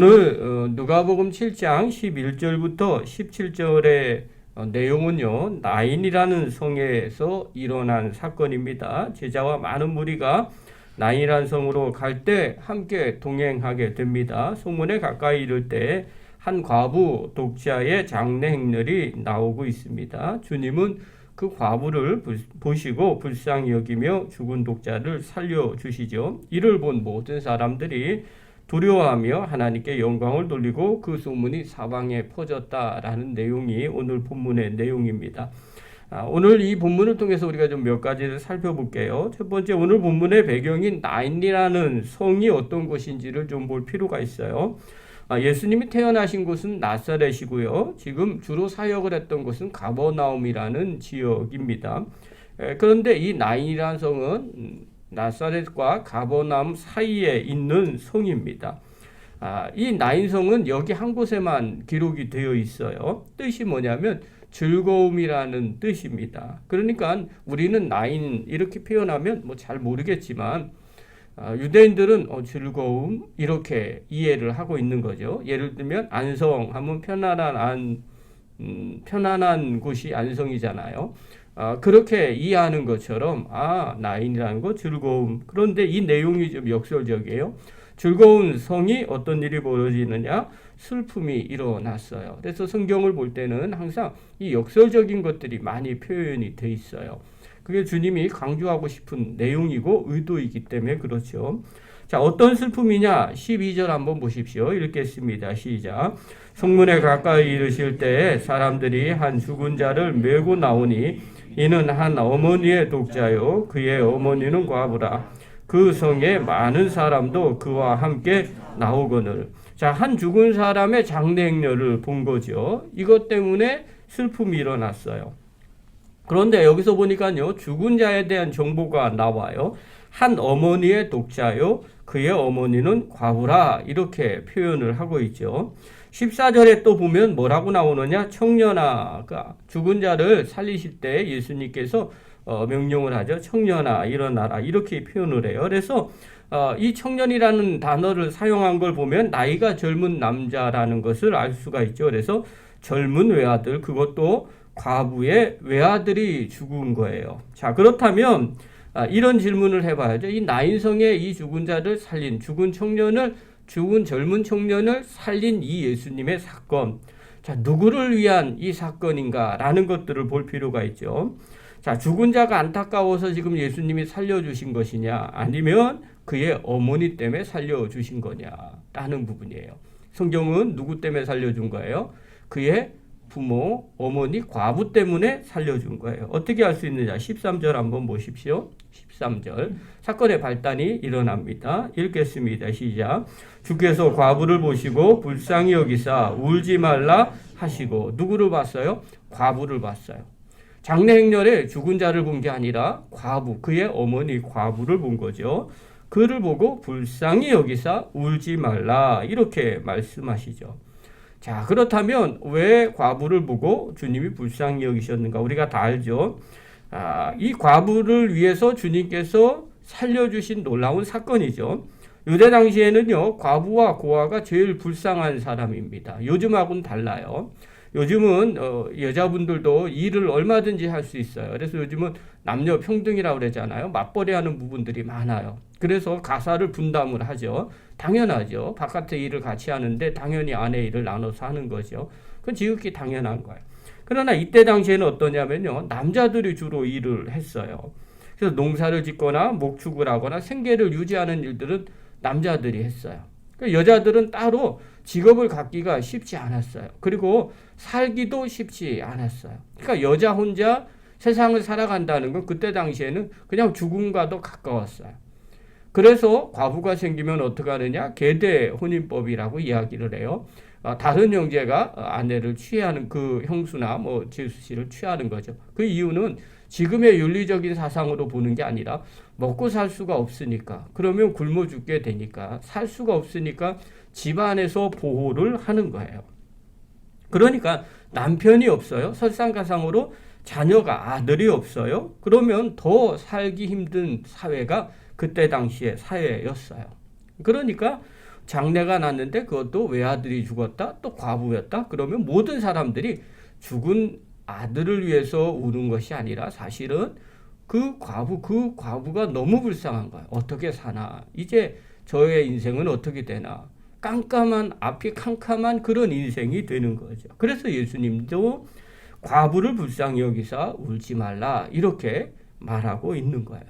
오늘 누가복음 7장 11절부터 17절의 내용은요, 나인이라는 성에서 일어난 사건입니다. 제자와 많은 무리가 나인이라는 성으로 갈 때 함께 동행하게 됩니다. 성문에 가까이 이를 때 한 과부 독자의 장례 행렬이 나오고 있습니다. 주님은 그 과부를 보시고 불쌍히 여기며 죽은 독자를 살려주시죠. 이를 본 모든 사람들이 두려워하며 하나님께 영광을 돌리고 그 소문이 사방에 퍼졌다라는 내용이 오늘 본문의 내용입니다. 오늘 이 본문을 통해서 우리가 좀 몇 가지를 살펴볼게요. 첫 번째, 오늘 본문의 배경인 나인이라는 성이 어떤 곳인지를 좀 볼 필요가 있어요. 예수님이 태어나신 곳은 나사렛이고요. 지금 주로 사역을 했던 곳은 가버나움이라는 지역입니다. 그런데 이 나인이라는 성은 나사렛과 가버나움 사이에 있는 성입니다. 이 나인성은 여기 한 곳에만 기록이 되어 있어요. 뜻이 뭐냐면 즐거움이라는 뜻입니다. 그러니까 우리는 나인 이렇게 표현하면 뭐 잘 모르겠지만 유대인들은 즐거움 이렇게 이해를 하고 있는 거죠. 예를 들면 안성 하면 편안한 곳이 안성이잖아요. 그렇게 이해하는 것처럼 나인이라는 거 즐거움. 그런데 이 내용이 좀 역설적이에요. 즐거운 성이 어떤 일이 벌어지느냐? 슬픔이 일어났어요. 그래서 성경을 볼 때는 항상 이 역설적인 것들이 많이 표현이 돼 있어요. 그게 주님이 강조하고 싶은 내용이고 의도이기 때문에 그렇죠. 자, 어떤 슬픔이냐? 12절 한번 보십시오. 읽겠습니다. 시작. 성문에 가까이 이르실 때에 사람들이 한 죽은 자를 메고 나오니 이는 한 어머니의 독자요 그의 어머니는 과부라. 그 성에 많은 사람도 그와 함께 나오거늘. 자, 한 죽은 사람의 장례 행렬을 본 거죠. 이것 때문에 슬픔이 일어났어요. 그런데 여기서 보니까요, 죽은 자에 대한 정보가 나와요. 한 어머니의 독자요 그의 어머니는 과부라, 이렇게 표현을 하고 있죠. 14절에 또 보면 뭐라고 나오느냐? 청년아, 죽은 자를 살리실 때 예수님께서 명령을 하죠. 청년아 일어나라, 이렇게 표현을 해요. 그래서 이 청년이라는 단어를 사용한 걸 보면 나이가 젊은 남자라는 것을 알 수가 있죠. 그래서 젊은 외아들, 그것도 과부의 외아들이 죽은 거예요. 자, 그렇다면 이런 질문을 해봐야죠. 이 나인성의 이 죽은 자를 살린 죽은 젊은 청년을 살린 이 예수님의 사건. 자, 누구를 위한 이 사건인가라는 것들을 볼 필요가 있죠. 자, 죽은 자가 안타까워서 지금 예수님이 살려주신 것이냐, 아니면 그의 어머니 때문에 살려주신 거냐라는 부분이에요. 성경은 누구 때문에 살려준 거예요? 그의 부모, 어머니, 과부 때문에 살려준 거예요. 어떻게 할 수 있느냐? 13절 한번 보십시오. 13절. 사건의 발단이 일어납니다. 읽겠습니다. 시작. 주께서 과부를 보시고 불쌍히 여기사 울지 말라 하시고. 누구를 봤어요? 과부를 봤어요. 장례 행렬에 죽은 자를 본 게 아니라 과부, 그의 어머니 과부를 본 거죠. 그를 보고 불쌍히 여기사 울지 말라, 이렇게 말씀하시죠. 자, 그렇다면 왜 과부를 보고 주님이 불쌍히 여기셨는가? 우리가 다 알죠. 이 과부를 위해서 주님께서 살려주신 놀라운 사건이죠. 유대 당시에는요, 과부와 고아가 제일 불쌍한 사람입니다. 요즘하고는 달라요. 요즘은 여자분들도 일을 얼마든지 할 수 있어요. 그래서 요즘은 남녀 평등이라고 그러잖아요. 맞벌이하는 부분들이 많아요. 그래서 가사를 분담을 하죠. 당연하죠. 바깥에 일을 같이 하는데 당연히 아내 일을 나눠서 하는 거죠. 그건 지극히 당연한 거예요. 그러나 이때 당시에는 어떠냐면요, 남자들이 주로 일을 했어요. 그래서 농사를 짓거나 목축을 하거나 생계를 유지하는 일들은 남자들이 했어요. 여자들은 따로 직업을 갖기가 쉽지 않았어요. 그리고 살기도 쉽지 않았어요. 그러니까 여자 혼자 세상을 살아간다는 건 그때 당시에는 그냥 죽음과도 가까웠어요. 그래서 과부가 생기면 어떻게 하느냐? 계대 혼인법이라고 이야기를 해요. 다른 형제가 아내를 취하는 그 형수나 제수씨를 취하는 거죠. 그 이유는 지금의 윤리적인 사상으로 보는 게 아니라 먹고 살 수가 없으니까, 그러면 굶어 죽게 되니까, 살 수가 없으니까 집안에서 보호를 하는 거예요. 그러니까 남편이 없어요. 설상가상으로 자녀가 아들이 없어요. 그러면 더 살기 힘든 사회가 그때 당시의 사회였어요. 그러니까 장래가 났는데 그것도 외아들이 죽었다, 또 과부였다. 그러면 모든 사람들이 죽은 아들을 위해서 우는 것이 아니라 사실은 그 과부가 너무 불쌍한 거야. 어떻게 사나? 이제 저의 인생은 어떻게 되나? 앞이 캄캄한 그런 인생이 되는 거죠. 그래서 예수님도 과부를 불쌍히 여기사 울지 말라 이렇게 말하고 있는 거예요.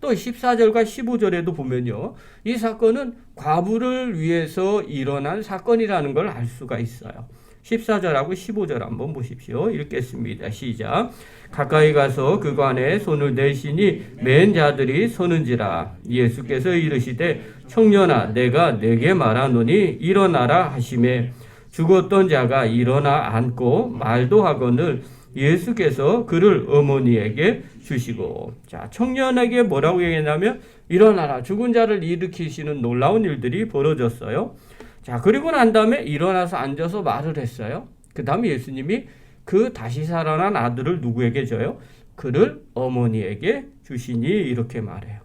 또 14절과 15절에도 보면요. 이 사건은 과부를 위해서 일어난 사건이라는 걸 알 수가 있어요. 14절하고 15절 한번 보십시오. 읽겠습니다. 시작. 가까이 가서 그관에 손을 대시니 맨 자들이 서는지라. 예수께서 이르시되 청년아 내가 네게 말하노니 일어나라 하시매 죽었던 자가 일어나 앉고 말도 하거늘 예수께서 그를 어머니에게 주시고. 자, 청년에게 뭐라고 얘기했냐면 일어나라. 죽은 자를 일으키시는 놀라운 일들이 벌어졌어요. 자, 그리고 난 다음에 일어나서 앉아서 말을 했어요. 그 다음에 예수님이 그 다시 살아난 아들을 누구에게 줘요? 그를 어머니에게 주시니 이렇게 말해요.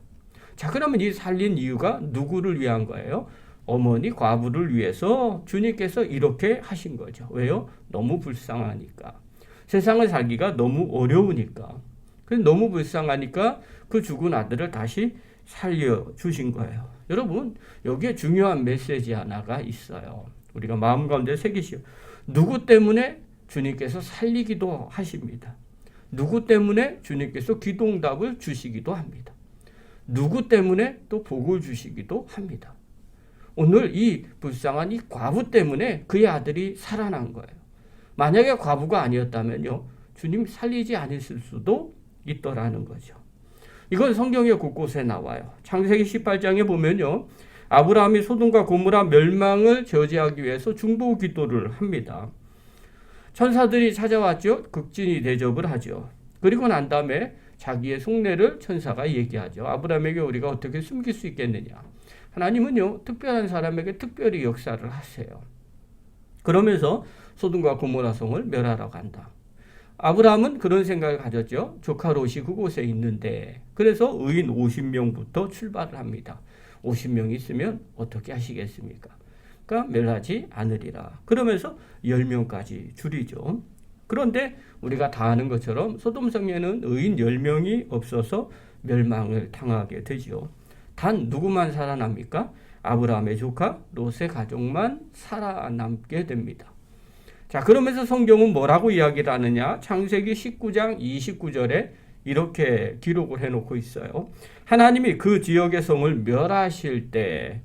자, 그러면 이 살린 이유가 누구를 위한 거예요? 어머니 과부를 위해서 주님께서 이렇게 하신 거죠. 왜요? 너무 불쌍하니까. 세상을 살기가 너무 어려우니까. 너무 불쌍하니까 그 죽은 아들을 다시 살려주신 거예요. 여러분, 여기에 중요한 메시지 하나가 있어요. 우리가 마음 가운데 새기시오. 누구 때문에 주님께서 살리기도 하십니다. 누구 때문에 주님께서 기도응답을 주시기도 합니다. 누구 때문에 또 복을 주시기도 합니다. 오늘 이 불쌍한 이 과부 때문에 그의 아들이 살아난 거예요. 만약에 과부가 아니었다면요, 주님 살리지 않으실 수도 있더라는 거죠. 이건 성경의 곳곳에 나와요. 창세기 18장에 보면요, 아브라함이 소돔과 고모라 멸망을 저지하기 위해서 중보 기도를 합니다. 천사들이 찾아왔죠. 극진히 대접을 하죠. 그리고 난 다음에 자기의 속내를 천사가 얘기하죠. 아브라함에게 우리가 어떻게 숨길 수 있겠느냐. 하나님은요, 특별한 사람에게 특별히 역사를 하세요. 그러면서 소돔과 고모라 성을 멸하러 간다. 아브라함은 그런 생각을 가졌죠. 조카 롯이 그곳에 있는데, 그래서 의인 50명부터 출발을 합니다. 50명이 있으면 어떻게 하시겠습니까? 그러니까 멸하지 않으리라. 그러면서 10명까지 줄이죠. 그런데 우리가 다 아는 것처럼 소돔 성에는 의인 10명이 없어서 멸망을 당하게 되죠. 단 누구만 살아납니까? 아브라함의 조카 롯의 가족만 살아남게 됩니다. 자, 그러면서 성경은 뭐라고 이야기를 하느냐? 창세기 19장 29절에 이렇게 기록을 해놓고 있어요. 하나님이 그 지역의 성을 멸하실 때,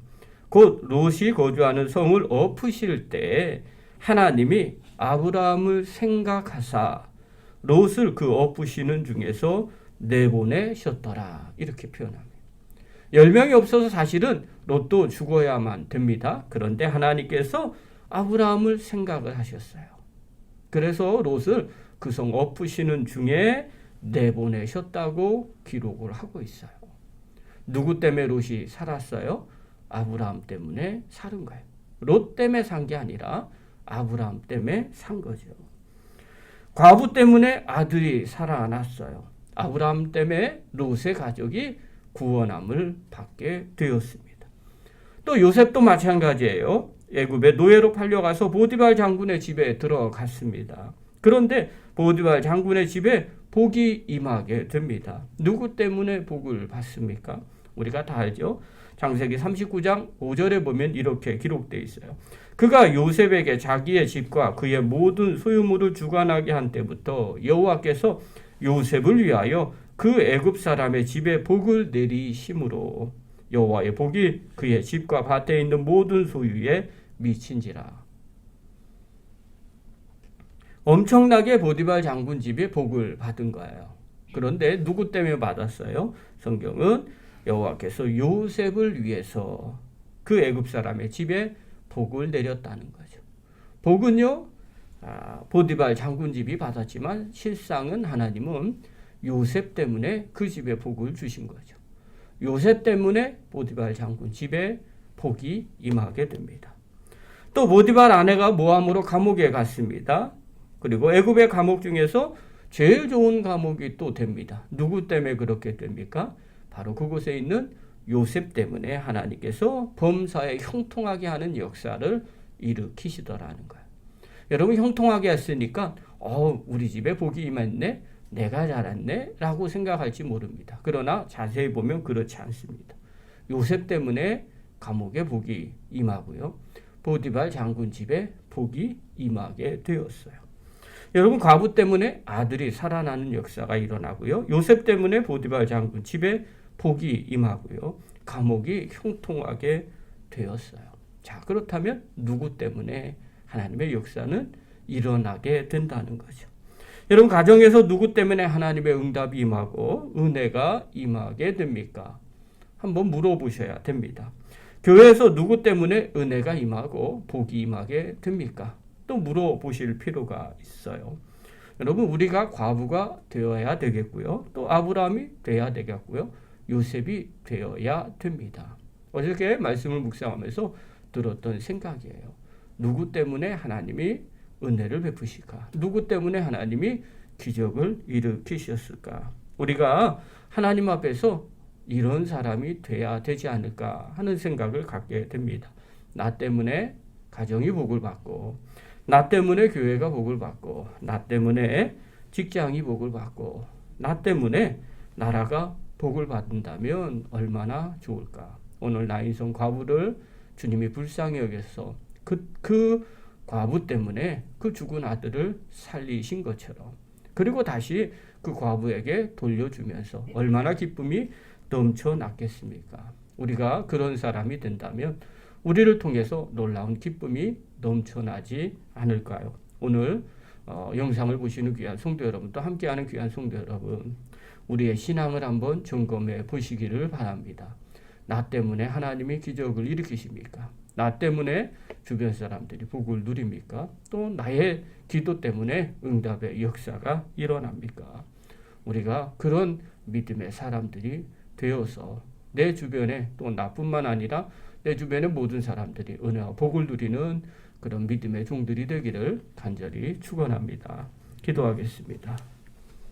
곧 롯이 거주하는 성을 엎으실 때 하나님이 아브라함을 생각하사 롯을 그 엎으시는 중에서 내보내셨더라. 이렇게 표현합니다. 10명이 없어서 사실은 롯도 죽어야만 됩니다. 그런데 하나님께서 아브라함을 생각을 하셨어요. 그래서 롯을 그 성 엎으시는 중에 내보내셨다고 기록을 하고 있어요. 누구 때문에 롯이 살았어요? 아브라함 때문에 살은 거예요. 롯 때문에 산 게 아니라 아브라함 때문에 산 거죠. 과부 때문에 아들이 살아났어요. 아브라함 때문에 롯의 가족이 구원함을 받게 되었습니다. 또 요셉도 마찬가지예요. 애굽에 노예로 팔려가서 보디발 장군의 집에 들어갔습니다. 그런데 보디발 장군의 집에 복이 임하게 됩니다. 누구 때문에 복을 받습니까? 우리가 다 알죠. 창세기 39장 5절에 보면 이렇게 기록되어 있어요. 그가 요셉에게 자기의 집과 그의 모든 소유물을 주관하게 한 때부터 여호와께서 요셉을 위하여 그 애굽 사람의 집에 복을 내리심으로 여호와의 복이 그의 집과 밭에 있는 모든 소유에 미친지라. 엄청나게 보디발 장군 집에 복을 받은 거예요. 그런데 누구 때문에 받았어요? 성경은 여호와께서 요셉을 위해서 그 애굽 사람의 집에 복을 내렸다는 거죠. 복은요, 보디발 장군 집이 받았지만 실상은 하나님은 요셉 때문에 그 집에 복을 주신 거죠. 요셉 때문에 보디발 장군 집에 복이 임하게 됩니다. 또 보디발 아내가 모함으로 감옥에 갔습니다. 그리고 애굽의 감옥 중에서 제일 좋은 감옥이 또 됩니다. 누구 때문에 그렇게 됩니까? 바로 그곳에 있는 요셉 때문에 하나님께서 범사에 형통하게 하는 역사를 일으키시더라는 거예요. 여러분 형통하게 했으니까 우리 집에 복이 임했네, 내가 잘했네 라고 생각할지 모릅니다. 그러나 자세히 보면 그렇지 않습니다. 요셉 때문에 감옥에 복이 임하고요. 보디발 장군 집에 복이 임하게 되었어요. 여러분 과부 때문에 아들이 살아나는 역사가 일어나고요. 요셉 때문에 보디발 장군 집에 복이 임하고요. 감옥이 형통하게 되었어요. 자, 그렇다면 누구 때문에 하나님의 역사는 일어나게 된다는 거죠. 여러분 가정에서 누구 때문에 하나님의 응답이 임하고 은혜가 임하게 됩니까? 한번 물어보셔야 됩니다. 교회에서 누구 때문에 은혜가 임하고 복이 임하게 됩니까? 또 물어보실 필요가 있어요. 여러분 우리가 과부가 되어야 되겠고요. 또 아브라함이 되어야 되겠고요. 요셉이 되어야 됩니다. 어저께 말씀을 묵상하면서 들었던 생각이에요. 누구 때문에 하나님이 은혜를 베푸실까? 누구 때문에 하나님이 기적을 일으키셨을까? 우리가 하나님 앞에서 이런 사람이 돼야 되지 않을까 하는 생각을 갖게 됩니다. 나 때문에 가정이 복을 받고, 나 때문에 교회가 복을 받고, 나 때문에 직장이 복을 받고, 나 때문에 나라가 복을 받는다면 얼마나 좋을까? 오늘 나인성 과부를 주님이 불쌍히 여겨서 그 과부 때문에 그 죽은 아들을 살리신 것처럼, 그리고 다시 그 과부에게 돌려주면서 얼마나 기쁨이 넘쳐났겠습니까? 우리가 그런 사람이 된다면 우리를 통해서 놀라운 기쁨이 넘쳐나지 않을까요? 오늘 영상을 보시는 귀한 성도 여러분, 또 함께하는 귀한 성도 여러분, 우리의 신앙을 한번 점검해 보시기를 바랍니다. 나 때문에 하나님이 기적을 일으키십니까? 나 때문에 주변 사람들이 복을 누립니까? 또 나의 기도 때문에 응답의 역사가 일어납니까? 우리가 그런 믿음의 사람들이 되어서 내 주변에, 또 나뿐만 아니라 내 주변의 모든 사람들이 은혜와 복을 누리는 그런 믿음의 종들이 되기를 간절히 축원합니다. 기도하겠습니다.